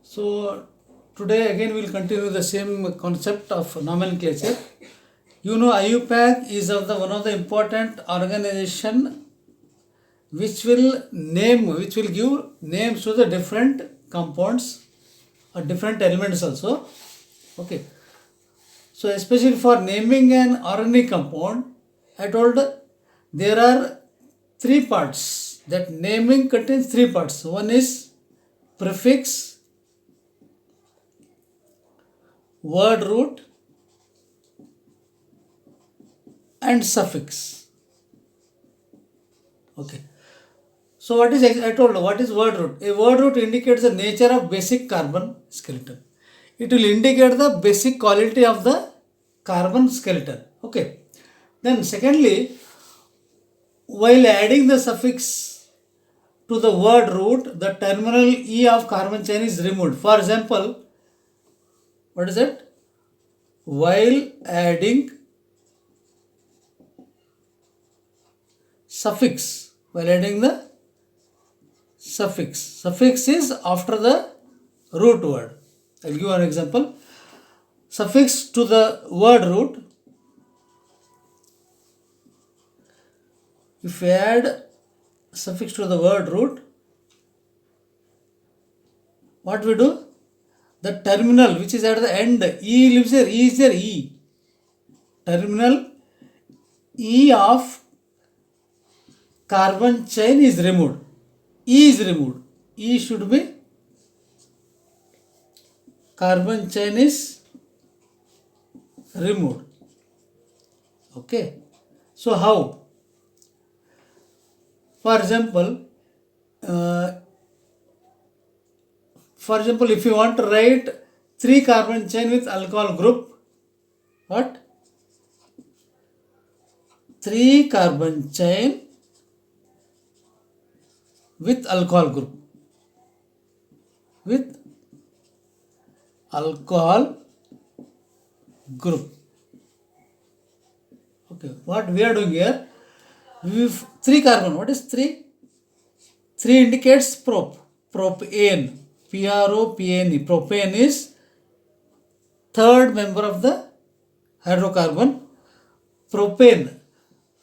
So today again we will continue the same concept of nomenclature. You know IUPAC is one of the important organization which will give names to the different compounds or different elements also. Okay. So especially for naming an organic compound, I told there are three parts. That naming contains three parts. One is prefix, word root, and suffix. Okay. So I told what is word root? A word root indicates the nature of basic carbon skeleton. It will indicate the basic quality of the carbon skeleton. Okay. Then secondly, while adding the suffix to the word root, the terminal E of carbon chain is removed. For example, what is it? While adding the suffix is after the root word. I'll give an example. Suffix to the word root. If we add suffix to the word root, what we do? The terminal which is at the end, E lives there, E is there, E. Terminal E of carbon chain is removed. E is removed. E should be carbon chain is removed. Okay. So how? For example, if you want to write 3 carbon chain with alcohol group, what? 3 carbon chain with alcohol group. With alcohol group. Okay, what we are doing here? With 3 carbon, what is 3? 3 indicates propane. Propane. Propane is third member of the hydrocarbon. Propane.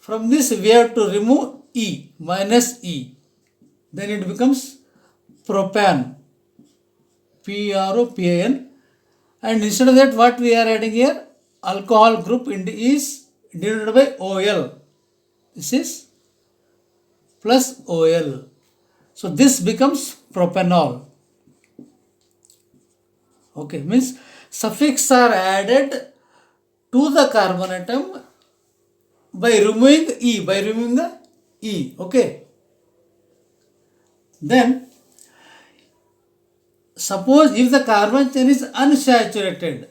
From this we have to remove E, minus E. Then it becomes propan. Propan. And instead of that, what we are adding here? Alcohol group is denoted by OL. This is plus OL. So this becomes propanol. Okay, means suffix are added to the carbon atom by removing the E. Okay. Then suppose if the carbon chain is unsaturated,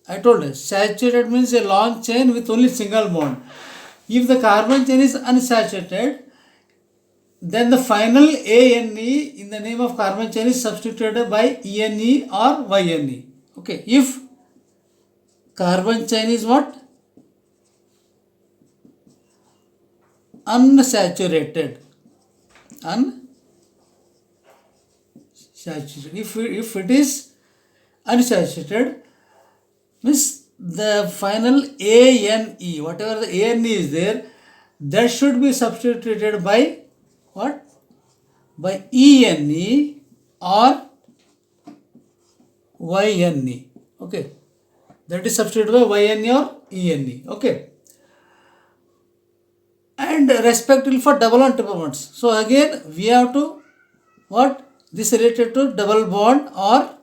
I told you saturated means a long chain with only single bond. If the carbon chain is unsaturated, then the final ANE in the name of carbon chain is substituted by ENE or YNE. Okay, if carbon chain is what? Unsaturated. If it is unsaturated, means the final ANE, whatever the ANE is there, that should be substituted by what? By ENE or YNE. Okay. That is substituted by YNE or ENE. Okay. And respectively for double and triple bonds. So again we have to what? This related to double bond or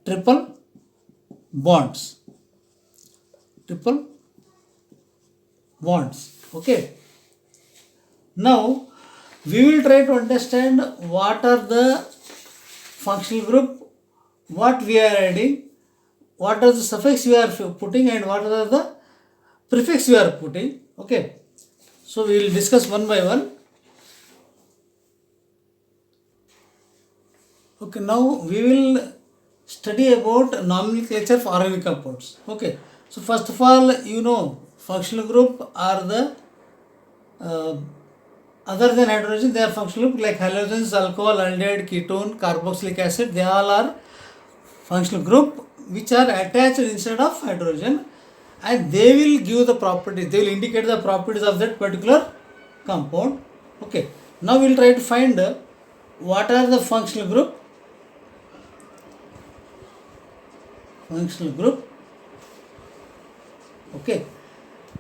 triple bonds. Triple bonds. Okay. Now we will try to understand what are the functional group, what we are adding, what are the suffix we are putting, and what are the prefix we are putting. Okay. So we will discuss one by one. Okay, now we will study about nomenclature for organic compounds. Okay, so first of all, functional group are the other than hydrogen, they are functional group like halogens, alcohol, aldehyde, ketone, carboxylic acid. They all are functional group which are attached instead of hydrogen, and they will give the properties, they will indicate the properties of that particular compound. Okay, now we will try to find what are the functional group. Okay,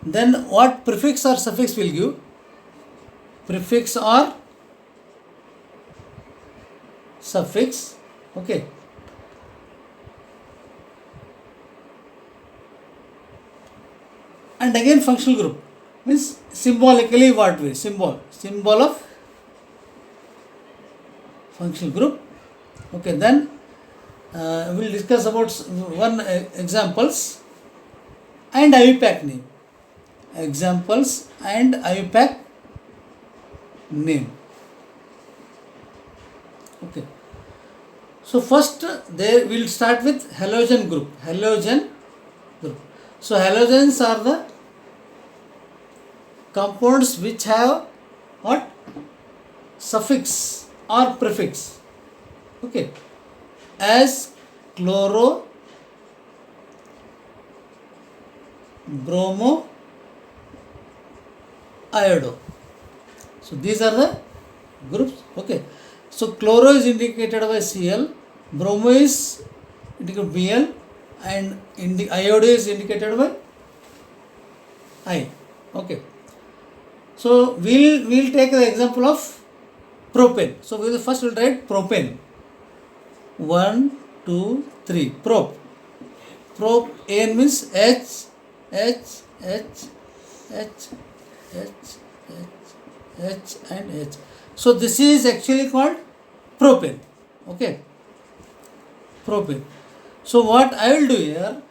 then what prefix or suffix will give? Prefix or suffix. Okay, and again functional group means symbolically what way? Symbol of functional group. Okay, then we will discuss about one examples and IUPAC name. Examples and IUPAC name. Okay, so first there we will start with halogen group. So halogens are the compounds which have what? Suffix or prefix. Okay, as chloro, bromo, iodo. So these are the groups. Okay, so chloro is indicated by Cl, bromo is indicated by Bl, and iodo is indicated by I. Okay, so we'll take the example of propane. So we will first write propane. 1, 2, 3. Propane means H, H, H, H, H, H, H and H. So this is actually called propane. Okay, propane. So what I will do here,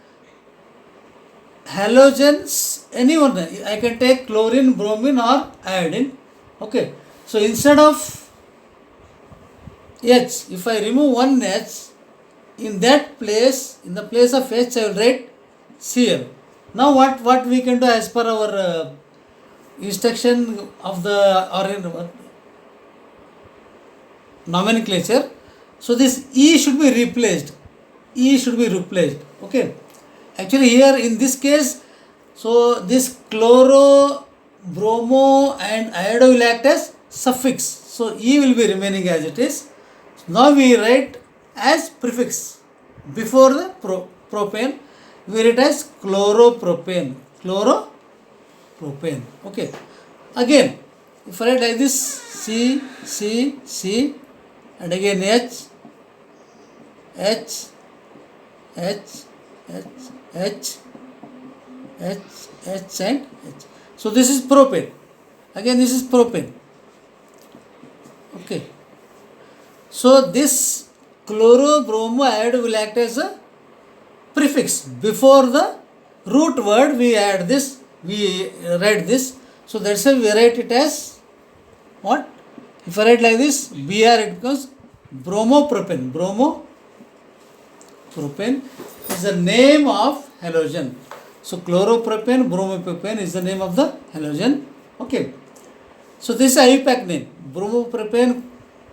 halogens, anyone, I can take chlorine, bromine or iodine. Okay, so instead of H, if I remove one H, in that place, in the place of H, I will write Cl. Now what we can do as per our instruction of the nomenclature, so this E should be replaced. Okay, actually here in this case, so this chloro, bromo and iodo will act as suffix, so E will be remaining as it is. Now we write as prefix before the propane, we write as chloropropane. Okay, again if I write like this, C, C, C, and again H, H, H, H, H, H, H and H. So this is propane. Again this is propane. Okay, so this chloro, bromo, iodide will act as a prefix before the root word. We add this, we write this. So that's why we write it as what? If I write like this, Br, it becomes bromopropane. Bromopropane is the name of halogen. So chloropropane, bromopropane is the name of the halogen. Okay, so this is IUPAC name. Bromopropane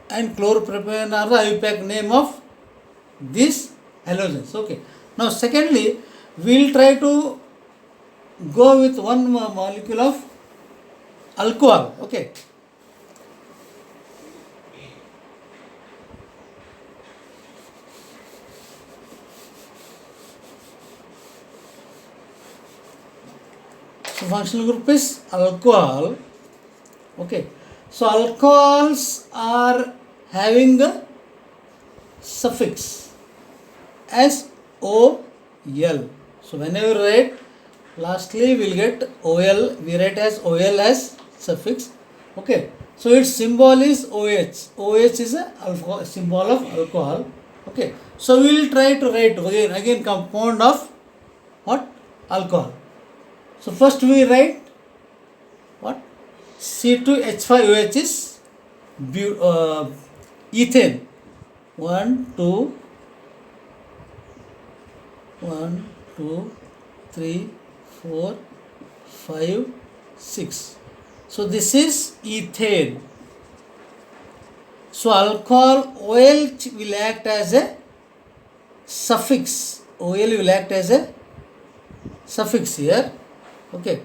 and chloropropane are the IUPAC name of these halogens. Okay, now secondly we will try to go with one molecule of alcohol. Okay, so functional group is alcohol. Okay, so alcohols are having a suffix as OL. So whenever we write, lastly we will get OL, we write as OL as suffix. Okay, so its symbol is OH. OH is a symbol of alcohol. Okay, so we will try to write again compound of what? Alcohol. So first we write what? C2H5OH is ethane. 1, 2, 3, 4, 5, 6. So this is ethane. So alcohol OL will act as a suffix. OL will act as a suffix here. Okay.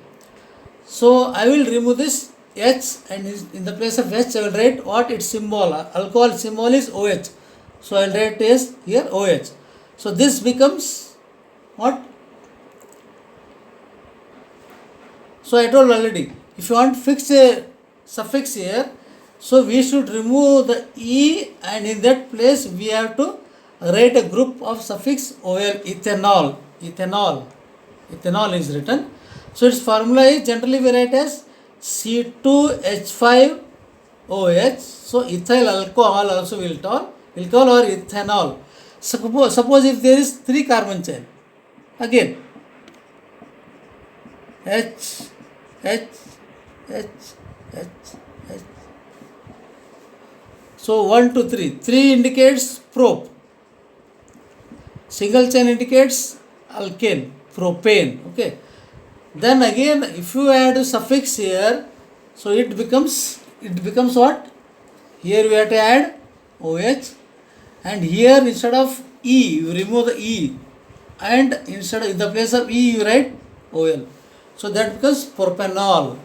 So I will remove this H, and in the place of H I will write what its symbol. Alcohol symbol is OH. So I will write as here OH. So this becomes what? So I told already, if you want to fix a suffix here, so we should remove the E, and in that place we have to write a group of suffix OL, ethanol. Ethanol is written. So its formula is generally we write as C2H5OH. So ethyl alcohol also will call or ethanol. Suppose if there is 3 carbon chain, again H, H, H, H, H. So 1, 2, 3. 3 indicates prop. Single chain indicates alkane, propane. Okay. Then again, if you add a suffix here, so it becomes what? Here we have to add OH, and here instead of E, you remove the E, and in the place of E you write OL. So that becomes propanol.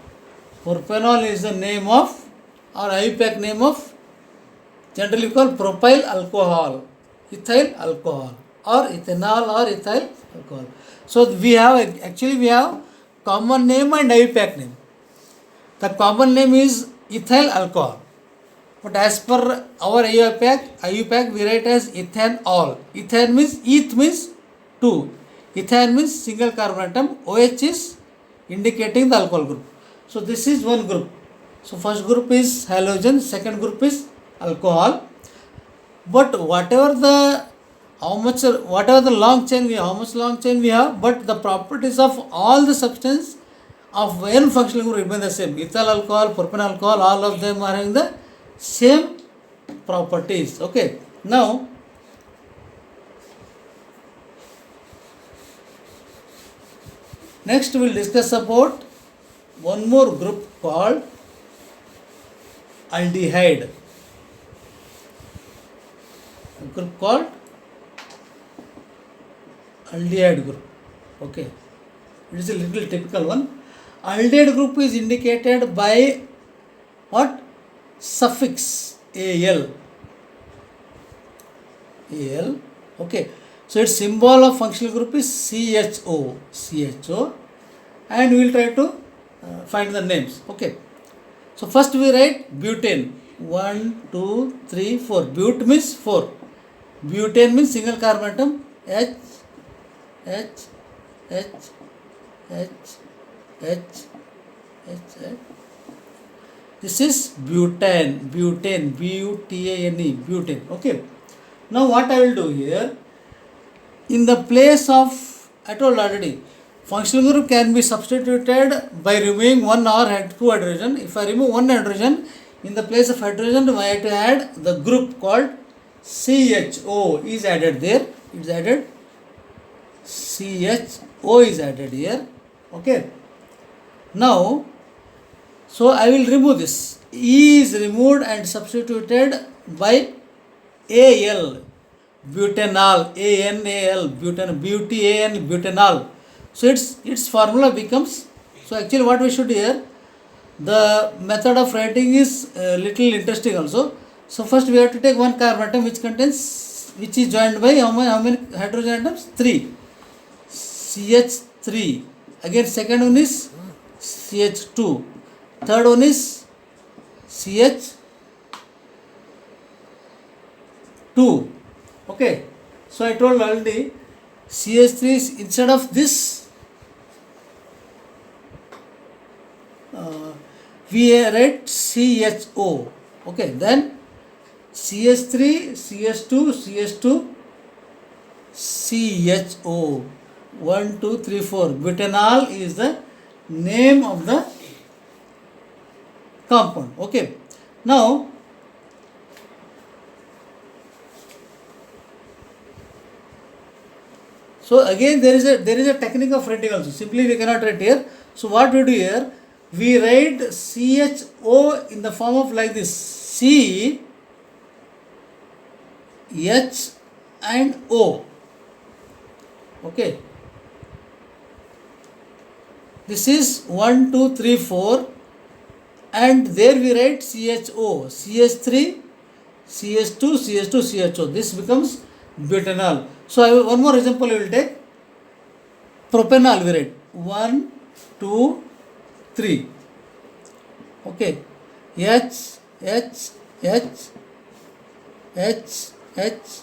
Propanol is the name of, or IUPAC name of, generally called propyl alcohol, ethyl alcohol, or ethanol or ethyl alcohol. So we have common name and IUPAC name. The common name is ethyl alcohol, but as per our IUPAC we write as ethanol. Eth means 2. Ethane means single carbon atom. OH is indicating the alcohol group. So this is one group. So first group is halogen, second group is alcohol. But whatever the long chain we have, how much long chain we have, but the properties of all the substance of n functional group remain the same. Ethyl alcohol, propanol alcohol, all of them are having the same properties. Okay. Now next we will discuss about one more group called aldehyde. A group called aldehyde group. Okay. It is a little typical one. Aldehyde group is indicated by what? Suffix Al. Al. Okay. So its symbol of functional group is CHO. And we will try to find the names. Okay. So first we write butane. 1, 2, 3, 4. But means 4. Butane means single carbon atom. H. This is butane. Butane. Butane. Butane. Okay. Now what I will do here, in the place of, I told already, functional group can be substituted by removing 1 or 2 hydrogen. If I remove 1 hydrogen, in the place of hydrogen I have to add the group called CHO is added there. It's added. CHO is added here. Okay. Now, so I will remove this. E is removed and substituted by Al. Butanol, ANAL, butan, butanol. So its formula becomes, so actually what we should here, the method of writing is little interesting also. So first we have to take one carbon atom which is joined by how many hydrogen atoms? 3. CH3. Again second one is CH2. Third one is CH2. Okay. So I told already CH3 is instead of this we write CHO. Okay. Then CH3, CH2, CHO. 1, 2, 3, 4. Butanol is the name of the compound. Okay. Now, so again there is a technique of writing also. Simply we cannot write here. So what we do here, we write CHO in the form of like this, C, H and O. Okay. This is 1, 2, 3, 4, and there we write CHO, CH3, CH2, CH2, CHO. This becomes butanol. So I will, one more example I will take. Propanol we write 1, 2, 3. Okay. H, H, H, H, H,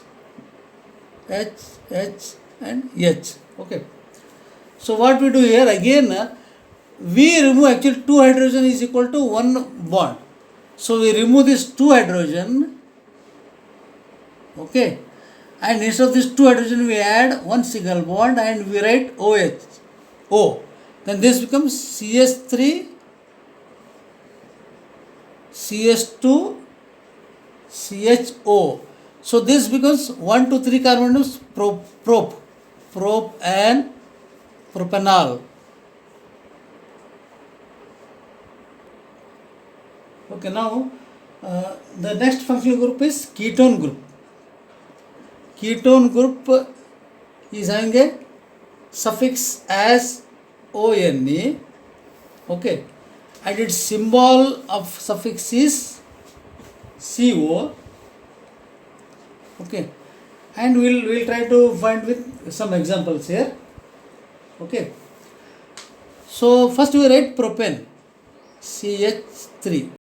H, H and H. Okay. So what we do here again, we remove actually 2 hydrogen is equal to 1 bond. So we remove this 2 hydrogen. Okay. And instead of this 2 hydrogen we add 1 single bond and we write OH. O. Then this becomes CH3, CH2, CHO. So this becomes 1, 2, 3 carbon atoms prop and propanol. Okay, now the next functional group is ketone group. Ketone group is having a suffix as ONE. Okay, and its symbol of suffix is CO. Okay, and we'll try to find with some examples here. Okay, so first we write propane, CH3.